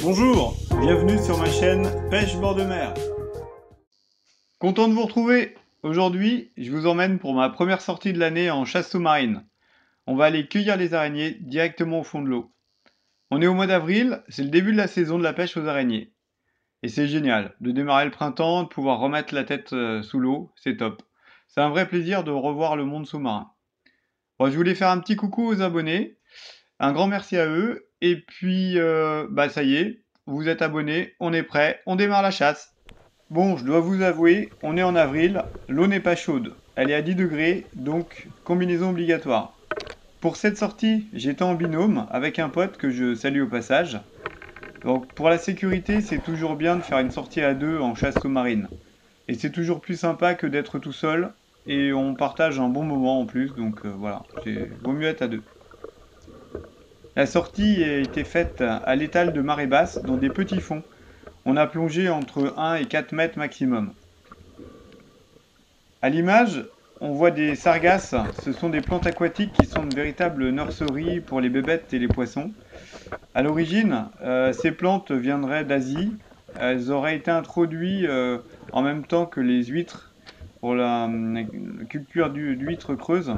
Bonjour, bienvenue sur ma chaîne Pêche bord de mer. Content de vous retrouver. Aujourd'hui, je vous emmène pour ma première sortie de l'année en chasse sous-marine. On va aller cueillir les araignées directement au fond de l'eau. On est au mois d'avril, c'est le début de la saison de la pêche aux araignées. Et c'est génial, de démarrer le printemps, de pouvoir remettre la tête sous l'eau, c'est top. C'est un vrai plaisir de revoir le monde sous-marin. Bon, je voulais faire un petit coucou aux abonnés, un grand merci à eux, et puis ça y est, vous êtes abonnés, on est prêt, on démarre la chasse. Bon, je dois vous avouer, on est en avril, l'eau n'est pas chaude, elle est à 10 degrés, donc combinaison obligatoire. Pour cette sortie, j'étais en binôme avec un pote que je salue au passage. Donc pour la sécurité, c'est toujours bien de faire une sortie à deux en chasse sous-marine. Et c'est toujours plus sympa que d'être tout seul, et on partage un bon moment en plus, donc voilà, vaut mieux être à deux. La sortie a été faite à l'étal de marée basse, dans des petits fonds. On a plongé entre 1 et 4 mètres maximum. À l'image, on voit des sargasses. Ce sont des plantes aquatiques qui sont de véritables nurseries pour les bébêtes et les poissons. À l'origine, ces plantes viendraient d'Asie. Elles auraient été introduites en même temps que les huîtres pour la culture d'huîtres creuses.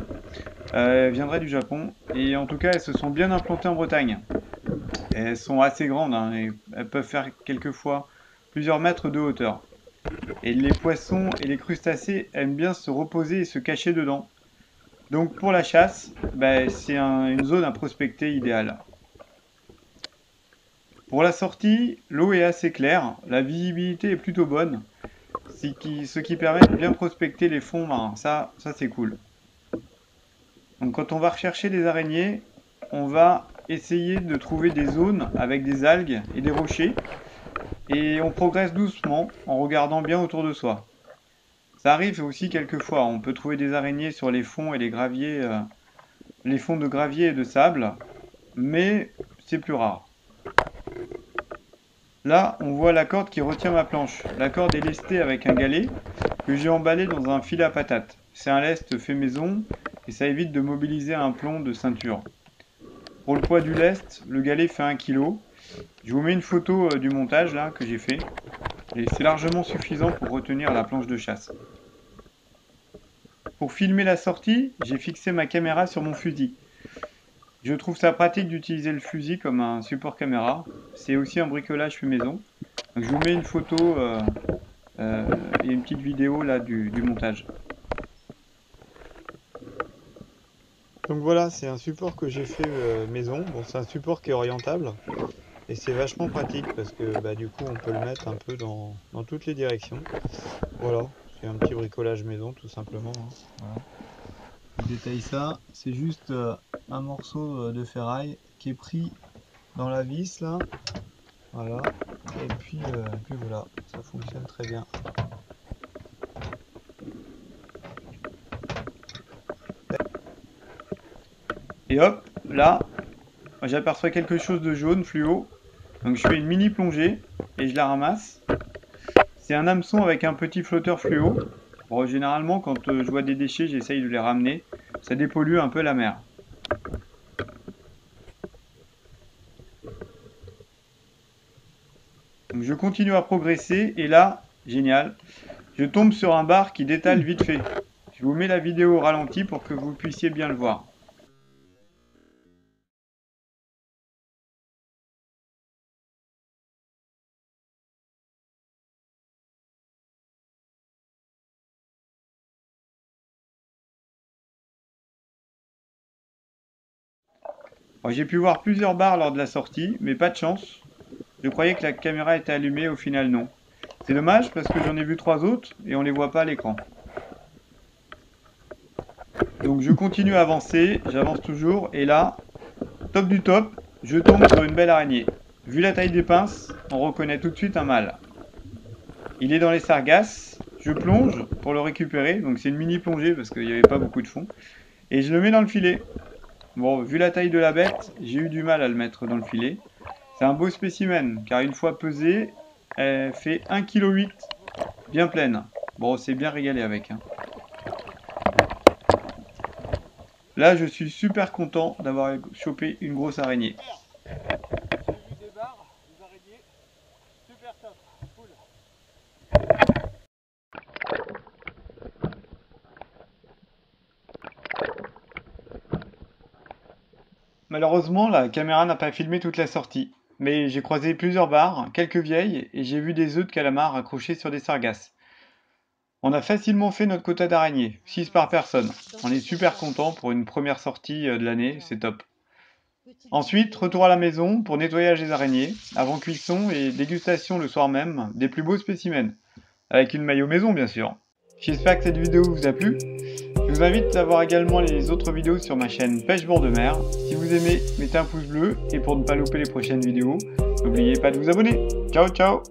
Elles viendraient du Japon. Et en tout cas, elles se sont bien implantées en Bretagne. Et elles sont assez grandes, hein, et elles peuvent faire quelquefois plusieurs mètres de hauteur. Et les poissons et les crustacés aiment bien se reposer et se cacher dedans. Donc pour la chasse, c'est une zone à prospecter idéale. Pour la sortie, l'eau est assez claire, la visibilité est plutôt bonne, ce qui permet de bien prospecter les fonds marins. Ça c'est cool. Donc quand on va rechercher des araignées, on va essayer de trouver des zones avec des algues et des rochers. Et on progresse doucement en regardant bien autour de soi. Ça arrive aussi quelquefois, on peut trouver des araignées sur les fonds et les graviers, les fonds de gravier et de sable, mais c'est plus rare. Là, on voit la corde qui retient ma planche. La corde est lestée avec un galet que j'ai emballé dans un filet à patates. C'est un lest fait maison et ça évite de mobiliser un plomb de ceinture. Pour le poids du lest, le galet fait 1 kg. Je vous mets une photo du montage là que j'ai fait. Et c'est largement suffisant pour retenir la planche de chasse. Pour filmer la sortie, j'ai fixé ma caméra sur mon fusil. Je trouve ça pratique d'utiliser le fusil comme un support caméra. C'est aussi un bricolage fait maison. Donc je vous mets une photo et une petite vidéo là du montage. Donc voilà, c'est un support que j'ai fait maison. Bon, c'est un support qui est orientable. Et c'est vachement pratique parce que du coup on peut le mettre un peu dans toutes les directions. Voilà, c'est un petit bricolage maison tout simplement, hein. Voilà. Je détaille ça, c'est juste un morceau de ferraille qui est pris dans la vis là. Voilà. Et puis voilà, ça fonctionne très bien. Et hop, là, j'aperçois quelque chose de jaune fluo. Donc je fais une mini plongée et je la ramasse. C'est un hameçon avec un petit flotteur fluo. Bon, généralement, quand je vois des déchets, j'essaye de les ramener. Ça dépollue un peu la mer. Donc je continue à progresser et là, génial, je tombe sur un bar qui détale vite fait. Je vous mets la vidéo au ralenti pour que vous puissiez bien le voir. J'ai pu voir plusieurs bars lors de la sortie, mais pas de chance. Je croyais que la caméra était allumée, au final non. C'est dommage parce que j'en ai vu 3 autres et on les voit pas à l'écran. Donc je continue à avancer, j'avance toujours et là, top du top, je tombe sur une belle araignée. Vu la taille des pinces, on reconnaît tout de suite un mâle. Il est dans les sargasses, je plonge pour le récupérer, donc c'est une mini plongée parce qu'il n'y avait pas beaucoup de fond, et je le mets dans le filet. Bon, vu la taille de la bête, j'ai eu du mal à le mettre dans le filet. C'est un beau spécimen, car une fois pesée, elle fait 1,8 kg, bien pleine. Bon, c'est bien régalé avec, hein. Là, je suis super content d'avoir chopé une grosse araignée. J'ai vu des bars, des araignées, Super top, cool. Malheureusement, la caméra n'a pas filmé toute la sortie, mais j'ai croisé plusieurs barres, quelques vieilles, et j'ai vu des œufs de calamar accrochés sur des sargasses. On a facilement fait notre quota d'araignées, 6 par personne. On est super content pour une première sortie de l'année, c'est top. Ensuite, retour à la maison pour nettoyage des araignées, avant cuisson et dégustation le soir même des plus beaux spécimens. Avec une maillot maison bien sûr. J'espère que cette vidéo vous a plu. Je vous invite à voir également les autres vidéos sur ma chaîne Pêche Bord de Mer. Si vous aimez, mettez un pouce bleu et pour ne pas louper les prochaines vidéos, n'oubliez pas de vous abonner. Ciao ciao.